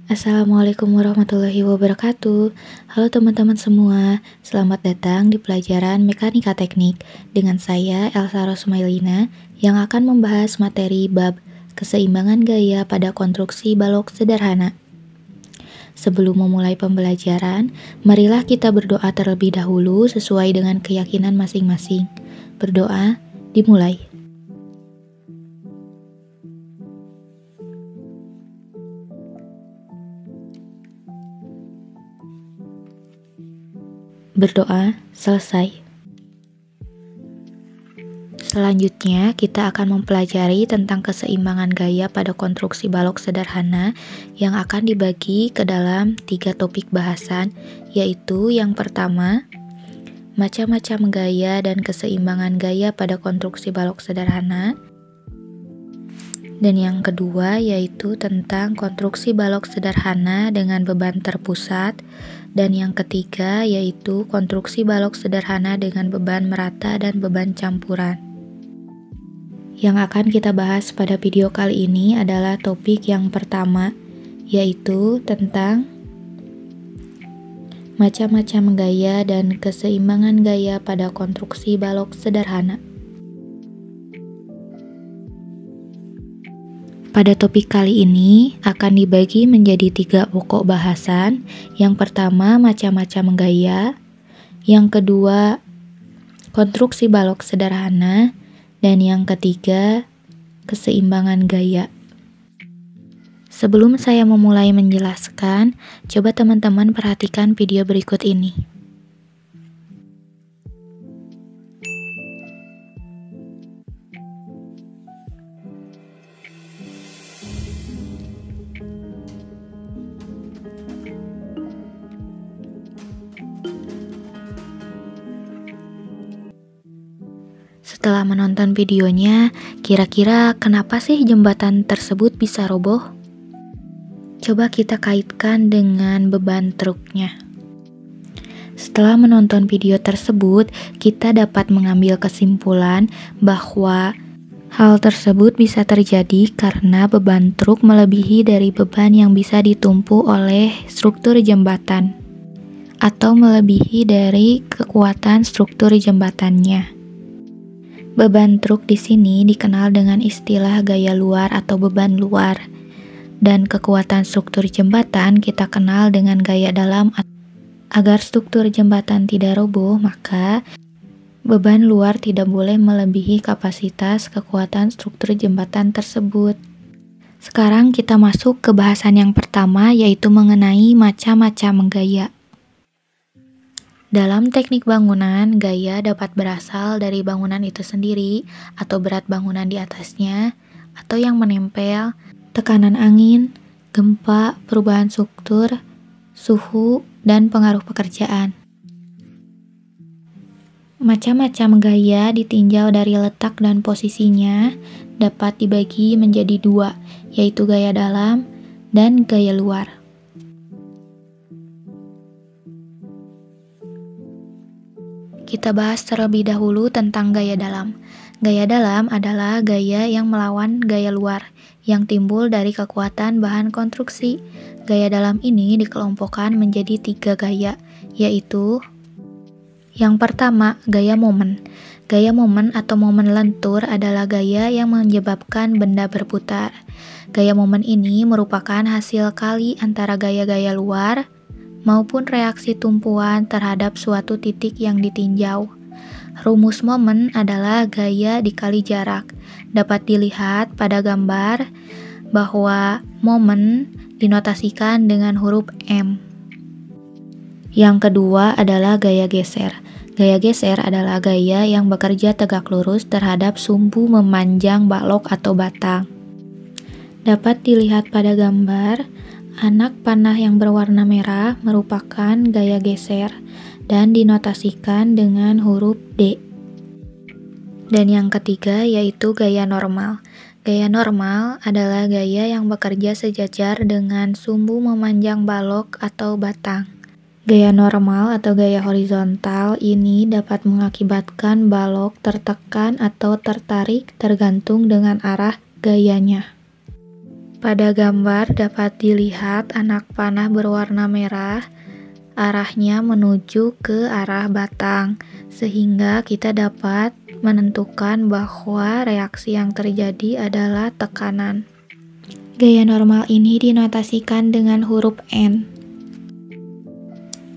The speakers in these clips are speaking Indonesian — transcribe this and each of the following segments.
Assalamualaikum warahmatullahi wabarakatuh. Halo teman-teman semua, selamat datang di pelajaran Mekanika Teknik dengan saya Elsa Rosmailina yang akan membahas materi bab keseimbangan gaya pada konstruksi balok sederhana. Sebelum memulai pembelajaran, marilah kita berdoa terlebih dahulu sesuai dengan keyakinan masing-masing. Berdoa, dimulai. Berdoa selesai. Selanjutnya, kita akan mempelajari tentang keseimbangan gaya pada konstruksi balok sederhana yang akan dibagi ke dalam 3 topik bahasan, yaitu yang pertama, macam-macam gaya dan keseimbangan gaya pada konstruksi balok sederhana, dan yang kedua yaitu tentang konstruksi balok sederhana dengan beban terpusat, dan yang ketiga yaitu konstruksi balok sederhana dengan beban merata dan beban campuran. Yang akan kita bahas pada video kali ini adalah topik yang pertama, yaitu tentang macam-macam gaya dan keseimbangan gaya pada konstruksi balok sederhana. Pada topik kali ini akan dibagi menjadi 3 pokok bahasan. Yang pertama, macam-macam gaya. Yang kedua, konstruksi balok sederhana. Dan yang ketiga, keseimbangan gaya. Sebelum saya memulai menjelaskan, coba teman-teman perhatikan video berikut ini. Setelah menonton videonya, kira-kira kenapa sih jembatan tersebut bisa roboh? Coba kita kaitkan dengan beban truknya. Setelah menonton video tersebut, kita dapat mengambil kesimpulan bahwa hal tersebut bisa terjadi karena beban truk melebihi dari beban yang bisa ditumpu oleh struktur jembatan, atau melebihi dari kekuatan struktur jembatannya. Beban truk di sini dikenal dengan istilah gaya luar atau beban luar, dan kekuatan struktur jembatan kita kenal dengan gaya dalam. Agar struktur jembatan tidak roboh, maka beban luar tidak boleh melebihi kapasitas kekuatan struktur jembatan tersebut. Sekarang kita masuk ke bahasan yang pertama, yaitu mengenai macam-macam gaya. Dalam teknik bangunan, gaya dapat berasal dari bangunan itu sendiri, atau berat bangunan di atasnya, atau yang menempel, tekanan angin, gempa, perubahan struktur, suhu, dan pengaruh pekerjaan. Macam-macam gaya ditinjau dari letak dan posisinya dapat dibagi menjadi 2, yaitu gaya dalam dan gaya luar. Kita bahas terlebih dahulu tentang gaya dalam. Gaya dalam adalah gaya yang melawan gaya luar, yang timbul dari kekuatan bahan konstruksi. Gaya dalam ini dikelompokkan menjadi 3 gaya, yaitu yang pertama, gaya momen. Gaya momen atau momen lentur adalah gaya yang menyebabkan benda berputar. Gaya momen ini merupakan hasil kali antara gaya-gaya luar maupun reaksi tumpuan terhadap suatu titik yang ditinjau. Rumus momen adalah gaya dikali jarak. Dapat dilihat pada gambar bahwa momen dinotasikan dengan huruf M. Yang kedua adalah gaya geser. Gaya geser adalah gaya yang bekerja tegak lurus terhadap sumbu memanjang balok atau batang. Dapat dilihat pada gambar, anak panah yang berwarna merah merupakan gaya geser dan dinotasikan dengan huruf D. Dan yang ketiga yaitu gaya normal. Gaya normal adalah gaya yang bekerja sejajar dengan sumbu memanjang balok atau batang. Gaya normal atau gaya horizontal ini dapat mengakibatkan balok tertekan atau tertarik tergantung dengan arah gayanya. Pada gambar dapat dilihat anak panah berwarna merah, arahnya menuju ke arah batang, sehingga kita dapat menentukan bahwa reaksi yang terjadi adalah tekanan. Gaya normal ini dinotasikan dengan huruf N.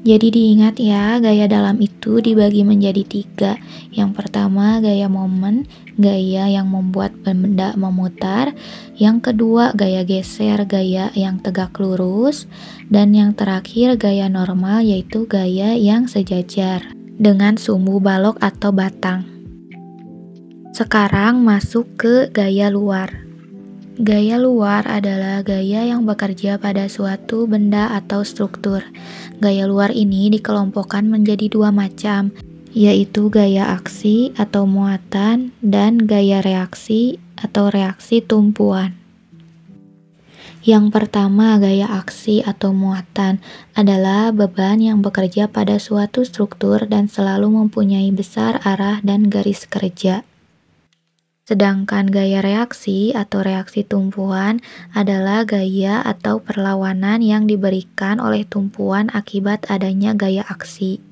Jadi diingat ya, gaya dalam itu dibagi menjadi 3. Yang pertama, gaya momen, gaya yang membuat benda memutar. Yang kedua, gaya geser, gaya yang tegak lurus. Dan yang terakhir, gaya normal, yaitu gaya yang sejajar dengan sumbu balok atau batang. Sekarang masuk ke gaya luar. Gaya luar adalah gaya yang bekerja pada suatu benda atau struktur. Gaya luar ini dikelompokkan menjadi 2 macam, yaitu gaya aksi atau muatan dan gaya reaksi atau reaksi tumpuan. Yang pertama, gaya aksi atau muatan adalah beban yang bekerja pada suatu struktur dan selalu mempunyai besar, arah, dan garis kerja. Sedangkan gaya reaksi atau reaksi tumpuan adalah gaya atau perlawanan yang diberikan oleh tumpuan akibat adanya gaya aksi.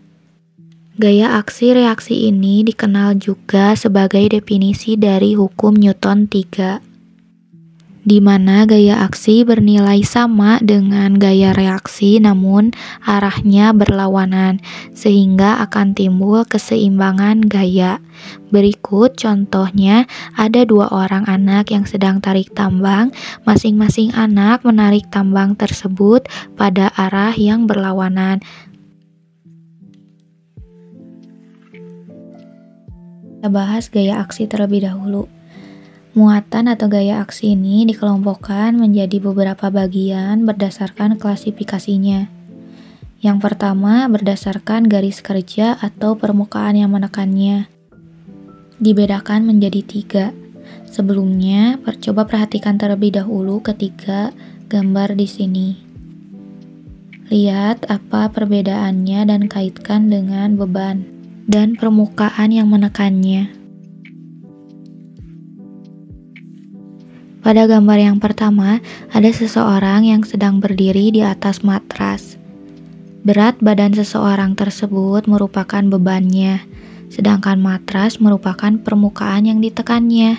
Gaya aksi reaksi ini dikenal juga sebagai definisi dari hukum Newton 3, di mana gaya aksi bernilai sama dengan gaya reaksi namun arahnya berlawanan, sehingga akan timbul keseimbangan gaya. Berikut contohnya, ada 2 orang anak yang sedang tarik tambang, masing-masing anak menarik tambang tersebut pada arah yang berlawanan. Kita bahas gaya aksi terlebih dahulu. Muatan atau gaya aksi ini dikelompokkan menjadi beberapa bagian berdasarkan klasifikasinya. Yang pertama, berdasarkan garis kerja atau permukaan yang menekannya. Dibedakan menjadi 3. Sebelumnya, coba perhatikan terlebih dahulu ketiga gambar di sini. Lihat apa perbedaannya dan kaitkan dengan beban dan permukaan yang menekannya. Pada gambar yang pertama, ada seseorang yang sedang berdiri di atas matras. Berat badan seseorang tersebut merupakan bebannya, sedangkan matras merupakan permukaan yang ditekannya.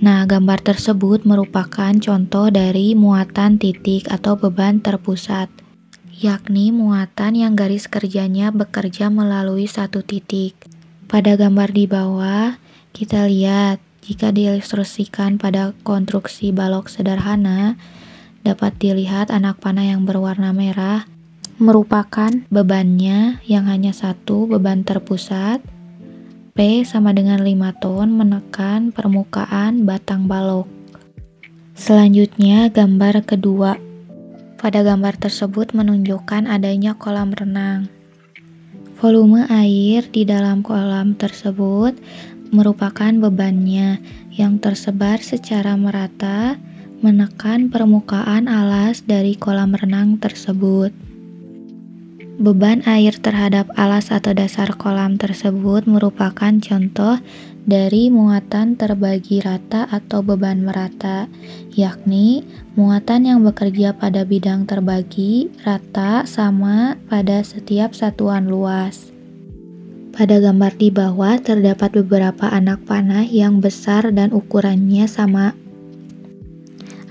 Nah, gambar tersebut merupakan contoh dari muatan titik atau beban terpusat, yakni muatan yang garis kerjanya bekerja melalui satu titik. Pada gambar di bawah, kita lihat jika diilustrasikan pada konstruksi balok sederhana, dapat dilihat anak panah yang berwarna merah merupakan bebannya yang hanya satu, beban terpusat. P sama dengan 5 ton menekan permukaan batang balok. Selanjutnya, gambar kedua. Pada gambar tersebut menunjukkan adanya kolam renang. Volume air di dalam kolam tersebut merupakan bebannya yang tersebar secara merata menekan permukaan alas dari kolam renang tersebut. Beban air terhadap alas atau dasar kolam tersebut merupakan contoh dari muatan terbagi rata atau beban merata, yakni muatan yang bekerja pada bidang terbagi rata sama pada setiap satuan luas. Pada gambar di bawah terdapat beberapa anak panah yang besar dan ukurannya sama.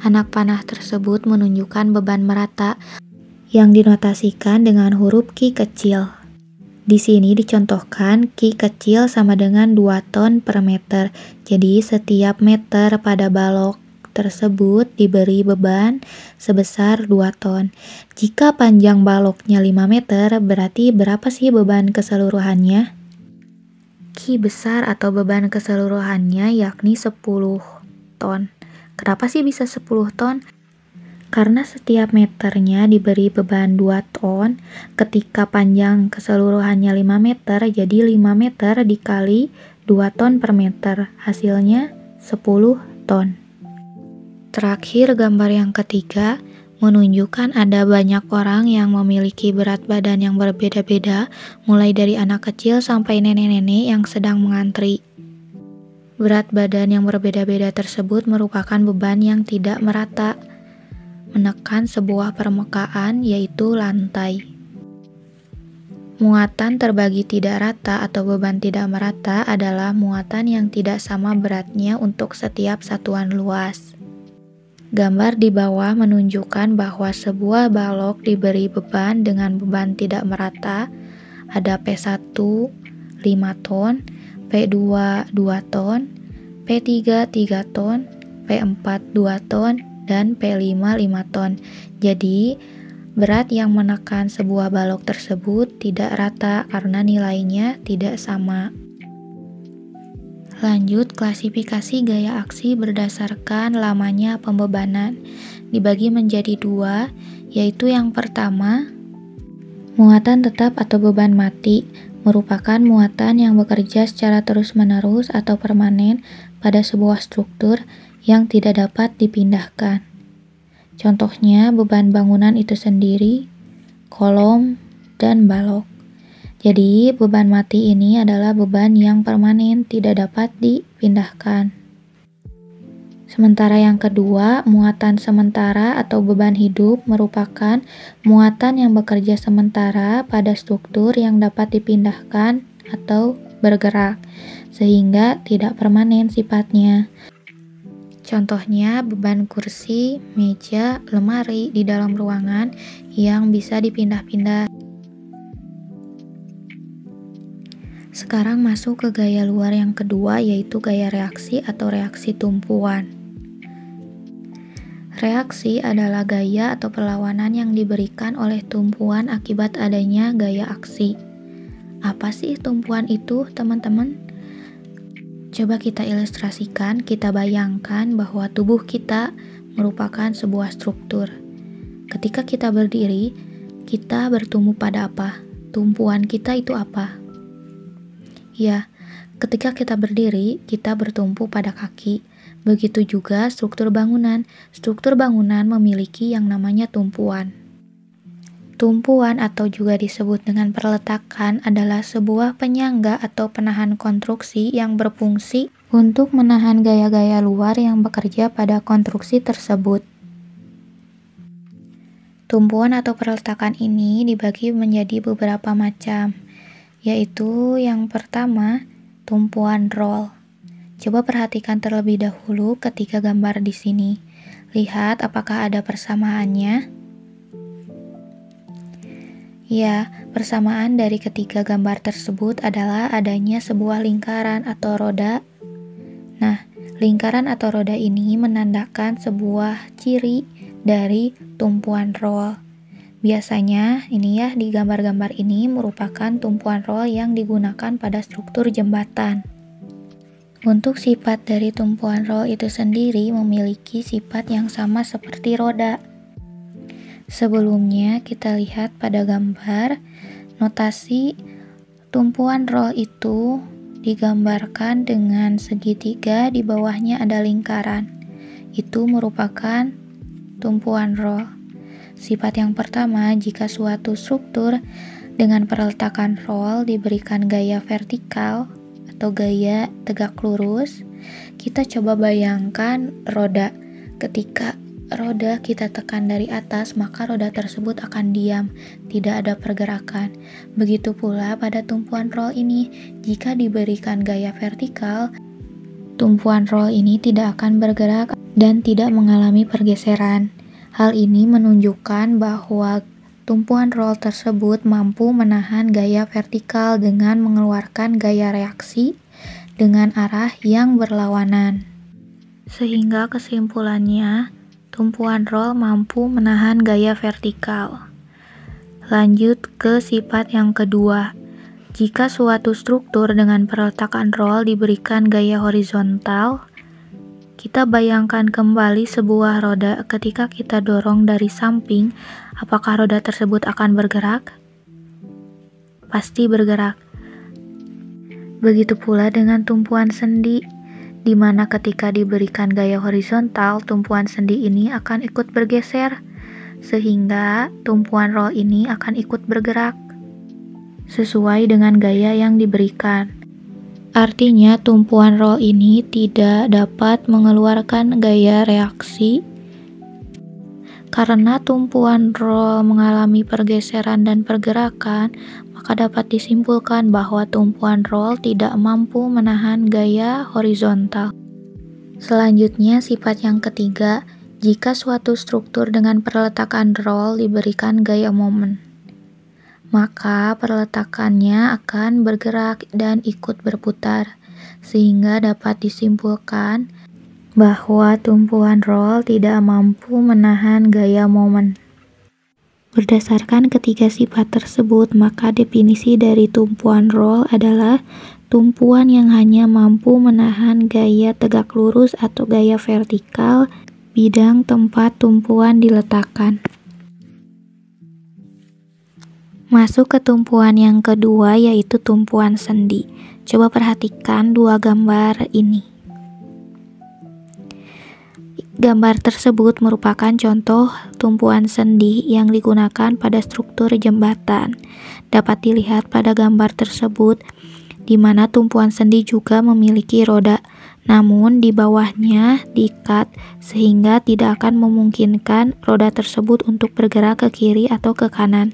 Anak panah tersebut menunjukkan beban merata yang dinotasikan dengan huruf Q kecil. Di sini dicontohkan Q kecil sama dengan 2 ton per meter. Jadi setiap meter pada balok tersebut diberi beban sebesar 2 ton. Jika panjang baloknya 5 meter, berarti berapa sih beban keseluruhannya? Q besar atau beban keseluruhannya yakni 10 ton. Kenapa sih bisa 10 ton? Karena setiap meternya diberi beban 2 ton, ketika panjang keseluruhannya 5 meter, jadi 5 meter dikali 2 ton per meter, hasilnya 10 ton. Terakhir, gambar yang ketiga menunjukkan ada banyak orang yang memiliki berat badan yang berbeda-beda, mulai dari anak kecil sampai nenek-nenek yang sedang mengantri. Berat badan yang berbeda-beda tersebut merupakan beban yang tidak merata. menekan sebuah permukaan, yaitu lantai. Muatan terbagi tidak rata atau beban tidak merata adalah muatan yang tidak sama beratnya untuk setiap satuan luas. Gambar di bawah menunjukkan bahwa sebuah balok diberi beban dengan beban tidak merata. Ada P1 5 ton, P2 2 ton, P3 3 ton, P4 2 ton, dan P5 5 ton. Jadi, berat yang menekan sebuah balok tersebut tidak rata karena nilainya tidak sama. Lanjut, klasifikasi gaya aksi berdasarkan lamanya pembebanan dibagi menjadi dua, yaitu yang pertama, muatan tetap atau beban mati merupakan muatan yang bekerja secara terus-menerus atau permanen pada sebuah struktur yang tidak dapat dipindahkan. Contohnya beban bangunan itu sendiri, kolom, dan balok. Jadi, beban mati ini adalah beban yang permanen, tidak dapat dipindahkan. Sementara yang kedua, muatan sementara atau beban hidup merupakan muatan yang bekerja sementara pada struktur yang dapat dipindahkan atau bergerak, sehingga tidak permanen sifatnya. Contohnya beban kursi, meja, lemari di dalam ruangan yang bisa dipindah-pindah. Sekarang masuk ke gaya luar yang kedua, yaitu gaya reaksi atau reaksi tumpuan. Reaksi adalah gaya atau perlawanan yang diberikan oleh tumpuan akibat adanya gaya aksi. Apa sih tumpuan itu, teman-teman? Coba kita ilustrasikan, kita bayangkan bahwa tubuh kita merupakan sebuah struktur. Ketika kita berdiri, kita bertumpu pada apa? Tumpuan kita itu apa? Ya, ketika kita berdiri, kita bertumpu pada kaki. Begitu juga struktur bangunan. Struktur bangunan memiliki yang namanya tumpuan. Tumpuan atau juga disebut dengan perletakan adalah sebuah penyangga atau penahan konstruksi yang berfungsi untuk menahan gaya-gaya luar yang bekerja pada konstruksi tersebut. Tumpuan atau perletakan ini dibagi menjadi beberapa macam, yaitu yang pertama, tumpuan roll. Coba perhatikan terlebih dahulu ketiga gambar di sini. Lihat apakah ada persamaannya. Ya, persamaan dari ketiga gambar tersebut adalah adanya sebuah lingkaran atau roda. Nah, lingkaran atau roda ini menandakan sebuah ciri dari tumpuan roll. Biasanya, ini ya di gambar-gambar ini merupakan tumpuan roll yang digunakan pada struktur jembatan. Untuk sifat dari tumpuan roll itu sendiri memiliki sifat yang sama seperti roda. Sebelumnya kita lihat pada gambar, notasi tumpuan roll itu digambarkan dengan segitiga, di bawahnya ada lingkaran. Itu merupakan tumpuan roll. Sifat yang pertama, jika suatu struktur dengan perletakan roll diberikan gaya vertikal atau gaya tegak lurus, kita coba bayangkan roda. Ketika roda kita tekan dari atas, maka roda tersebut akan diam, tidak ada pergerakan. Begitu pula pada tumpuan roll ini, jika diberikan gaya vertikal, tumpuan roll ini tidak akan bergerak dan tidak mengalami pergeseran. Hal ini menunjukkan bahwa tumpuan roll tersebut mampu menahan gaya vertikal dengan mengeluarkan gaya reaksi dengan arah yang berlawanan. Sehingga kesimpulannya, tumpuan roll mampu menahan gaya vertikal. Lanjut ke sifat yang kedua. Jika suatu struktur dengan perletakan roll diberikan gaya horizontal, kita bayangkan kembali sebuah roda. Ketika kita dorong dari samping, apakah roda tersebut akan bergerak? Pasti bergerak. Begitu pula dengan tumpuan sendi, di mana ketika diberikan gaya horizontal, tumpuan sendi ini akan ikut bergeser, sehingga tumpuan roll ini akan ikut bergerak sesuai dengan gaya yang diberikan. Artinya, tumpuan roll ini tidak dapat mengeluarkan gaya reaksi Karena tumpuan roll mengalami pergeseran dan pergerakan, maka dapat disimpulkan bahwa tumpuan roll tidak mampu menahan gaya horizontal. Selanjutnya, sifat yang ketiga, jika suatu struktur dengan perletakan roll diberikan gaya momen, maka perletakannya akan bergerak dan ikut berputar, sehingga dapat disimpulkan bahwa tumpuan roll tidak mampu menahan gaya momen. Berdasarkan ketiga sifat tersebut, maka definisi dari tumpuan roll adalah tumpuan yang hanya mampu menahan gaya tegak lurus atau gaya vertikal bidang tempat tumpuan diletakkan. Masuk ke tumpuan yang kedua, yaitu tumpuan sendi. Coba perhatikan dua gambar ini. Gambar tersebut merupakan contoh tumpuan sendi yang digunakan pada struktur jembatan. Dapat dilihat pada gambar tersebut, di mana tumpuan sendi juga memiliki roda, namun di bawahnya diikat sehingga tidak akan memungkinkan roda tersebut untuk bergerak ke kiri atau ke kanan.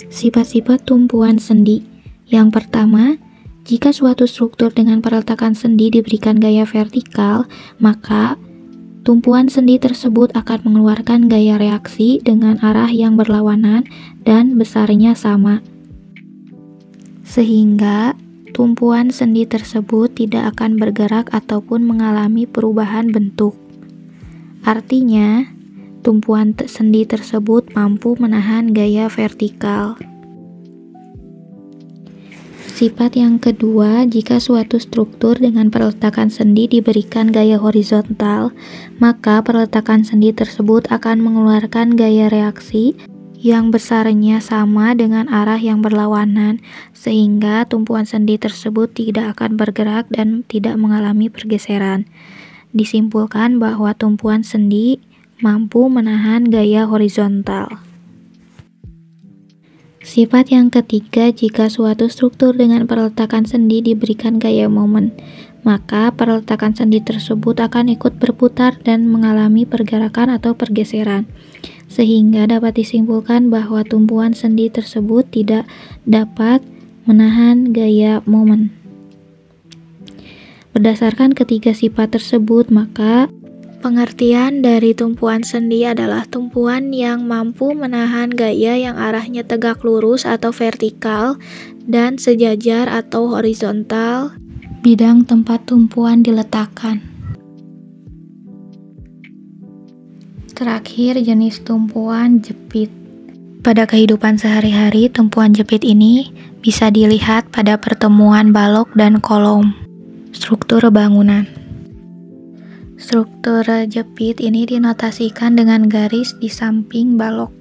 Sifat-sifat tumpuan sendi. Yang pertama, jika suatu struktur dengan perletakan sendi diberikan gaya vertikal, maka tumpuan sendi tersebut akan mengeluarkan gaya reaksi dengan arah yang berlawanan dan besarnya sama. Sehingga tumpuan sendi tersebut tidak akan bergerak ataupun mengalami perubahan bentuk. Artinya, tumpuan sendi tersebut mampu menahan gaya vertikal. Sifat yang kedua, jika suatu struktur dengan perletakan sendi diberikan gaya horizontal, maka perletakan sendi tersebut akan mengeluarkan gaya reaksi yang besarnya sama dengan arah yang berlawanan, sehingga tumpuan sendi tersebut tidak akan bergerak dan tidak mengalami pergeseran. Disimpulkan bahwa tumpuan sendi mampu menahan gaya horizontal. Sifat yang ketiga, jika suatu struktur dengan perletakan sendi diberikan gaya momen, maka perletakan sendi tersebut akan ikut berputar dan mengalami pergerakan atau pergeseran, sehingga dapat disimpulkan bahwa tumpuan sendi tersebut tidak dapat menahan gaya momen. Berdasarkan ketiga sifat tersebut, maka pengertian dari tumpuan sendi adalah tumpuan yang mampu menahan gaya yang arahnya tegak lurus atau vertikal dan sejajar atau horizontal bidang tempat tumpuan diletakkan. Terakhir, jenis tumpuan jepit. Pada kehidupan sehari-hari, tumpuan jepit ini bisa dilihat pada pertemuan balok dan kolom struktur bangunan. Struktur jepit ini dinotasikan dengan garis di samping balok.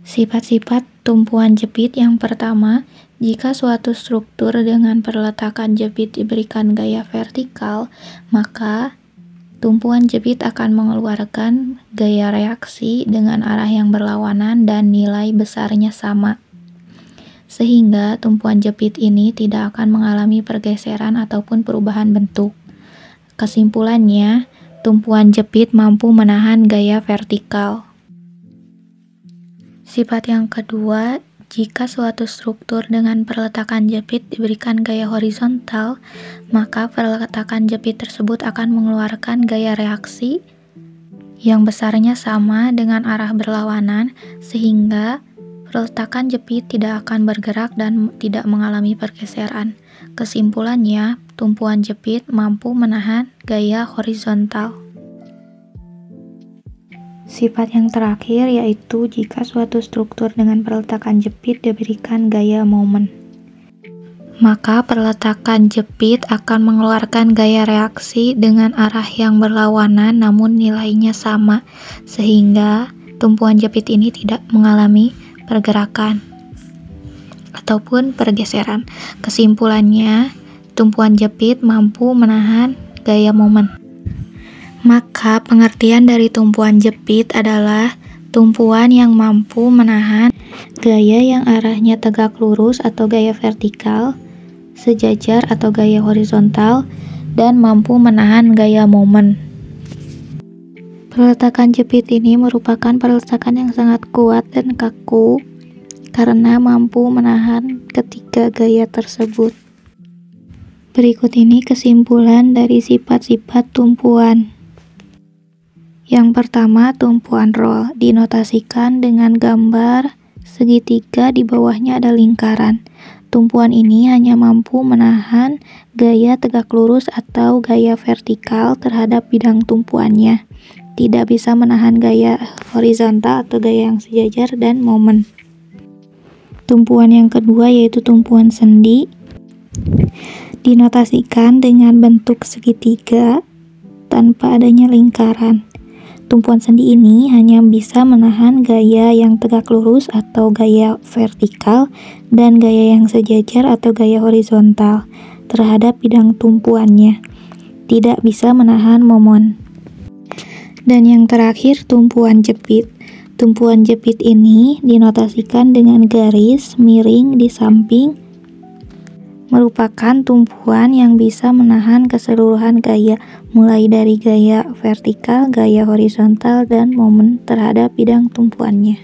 Sifat-sifat tumpuan jepit yang pertama, jika suatu struktur dengan perletakan jepit diberikan gaya vertikal, maka tumpuan jepit akan mengeluarkan gaya reaksi dengan arah yang berlawanan dan nilai besarnya sama, sehingga tumpuan jepit ini tidak akan mengalami pergeseran ataupun perubahan bentuk. Kesimpulannya, tumpuan jepit mampu menahan gaya vertikal. Sifat yang kedua, jika suatu struktur dengan perletakan jepit diberikan gaya horizontal, maka perletakan jepit tersebut akan mengeluarkan gaya reaksi yang besarnya sama dengan arah berlawanan, sehingga perletakan jepit tidak akan bergerak dan tidak mengalami pergeseran. Kesimpulannya, tumpuan jepit mampu menahan gaya horizontal. Sifat yang terakhir yaitu jika suatu struktur dengan perletakan jepit diberikan gaya momen, maka perletakan jepit akan mengeluarkan gaya reaksi dengan arah yang berlawanan namun nilainya sama, sehingga tumpuan jepit ini tidak mengalami pergerakan ataupun pergeseran. Kesimpulannya, tumpuan jepit mampu menahan gaya momen. Maka pengertian dari tumpuan jepit adalah tumpuan yang mampu menahan gaya yang arahnya tegak lurus atau gaya vertikal, sejajar atau gaya horizontal dan mampu menahan gaya momen. Peletakan jepit ini merupakan peletakan yang sangat kuat dan kaku karena mampu menahan ketiga gaya tersebut. Berikut ini kesimpulan dari sifat-sifat tumpuan. Yang pertama, tumpuan roll dinotasikan dengan gambar segitiga, di bawahnya ada lingkaran. Tumpuan ini hanya mampu menahan gaya tegak lurus atau gaya vertikal terhadap bidang tumpuannya. Tidak bisa menahan gaya horizontal atau gaya yang sejajar dan momen. Tumpuan yang kedua yaitu tumpuan sendi. Dinotasikan dengan bentuk segitiga tanpa adanya lingkaran. Tumpuan sendi ini hanya bisa menahan gaya yang tegak lurus atau gaya vertikal dan gaya yang sejajar atau gaya horizontal terhadap bidang tumpuannya. Tidak bisa menahan momen. Dan yang terakhir, tumpuan jepit. Tumpuan jepit ini dinotasikan dengan garis miring di samping, merupakan tumpuan yang bisa menahan keseluruhan gaya, mulai dari gaya vertikal, gaya horizontal, dan momen terhadap bidang tumpuannya.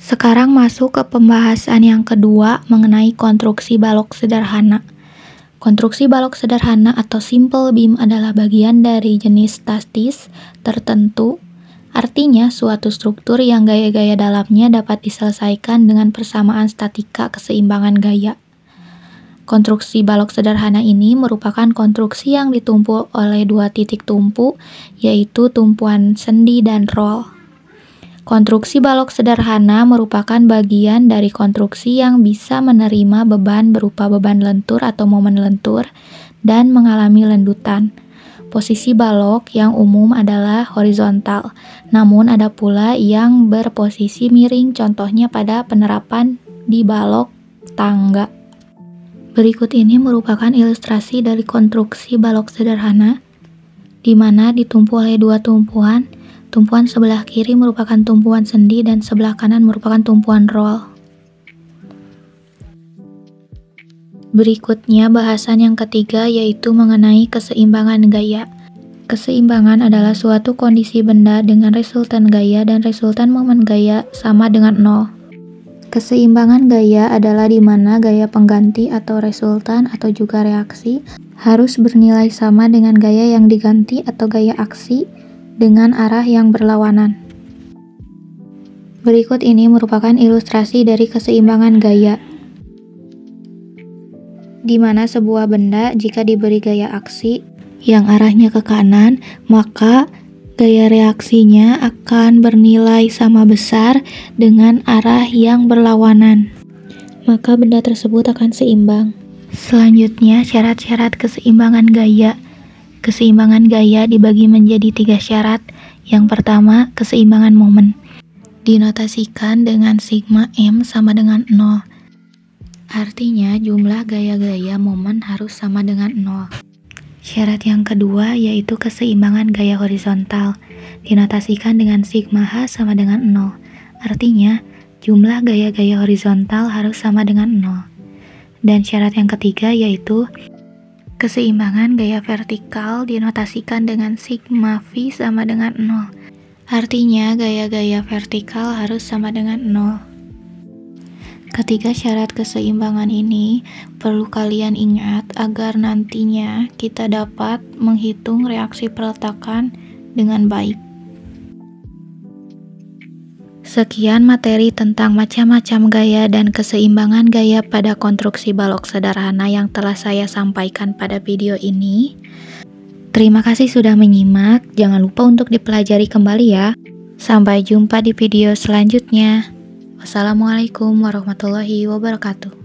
Sekarang masuk ke pembahasan yang kedua mengenai konstruksi balok sederhana. Konstruksi balok sederhana atau simple beam adalah bagian dari jenis statis tertentu. Artinya, suatu struktur yang gaya-gaya dalamnya dapat diselesaikan dengan persamaan statika keseimbangan gaya. Konstruksi balok sederhana ini merupakan konstruksi yang ditumpu oleh dua titik tumpu, yaitu tumpuan sendi dan roll. Konstruksi balok sederhana merupakan bagian dari konstruksi yang bisa menerima beban berupa beban lentur atau momen lentur dan mengalami lendutan. Posisi balok yang umum adalah horizontal, namun ada pula yang berposisi miring, contohnya pada penerapan di balok tangga. Berikut ini merupakan ilustrasi dari konstruksi balok sederhana, di mana ditumpu oleh dua tumpuan. Tumpuan sebelah kiri merupakan tumpuan sendi dan sebelah kanan merupakan tumpuan roll. Berikutnya bahasan yang ketiga yaitu mengenai keseimbangan gaya. Keseimbangan adalah suatu kondisi benda dengan resultan gaya dan resultan momen gaya sama dengan 0. Keseimbangan gaya adalah di mana gaya pengganti atau resultan atau juga reaksi harus bernilai sama dengan gaya yang diganti atau gaya aksi dengan arah yang berlawanan. Berikut ini merupakan ilustrasi dari keseimbangan gaya, di mana sebuah benda jika diberi gaya aksi yang arahnya ke kanan, maka gaya reaksinya akan bernilai sama besar dengan arah yang berlawanan. Maka benda tersebut akan seimbang. Selanjutnya, syarat-syarat keseimbangan gaya. Keseimbangan gaya dibagi menjadi 3 syarat. Yang pertama, keseimbangan momen. Dinotasikan dengan sigma M sama dengan 0. Artinya, jumlah gaya-gaya momen harus sama dengan 0. Syarat yang kedua yaitu keseimbangan gaya horizontal. Dinotasikan dengan sigma H sama dengan 0. Artinya, jumlah gaya-gaya horizontal harus sama dengan 0. Dan syarat yang ketiga yaitu keseimbangan gaya vertikal dinotasikan dengan sigma V sama dengan 0. Artinya, gaya-gaya vertikal harus sama dengan 0. Ketiga syarat keseimbangan ini perlu kalian ingat agar nantinya kita dapat menghitung reaksi peletakan dengan baik. Sekian materi tentang macam-macam gaya dan keseimbangan gaya pada konstruksi balok sederhana yang telah saya sampaikan pada video ini. Terima kasih sudah menyimak, jangan lupa untuk dipelajari kembali ya. Sampai jumpa di video selanjutnya. Wassalamualaikum warahmatullahi wabarakatuh.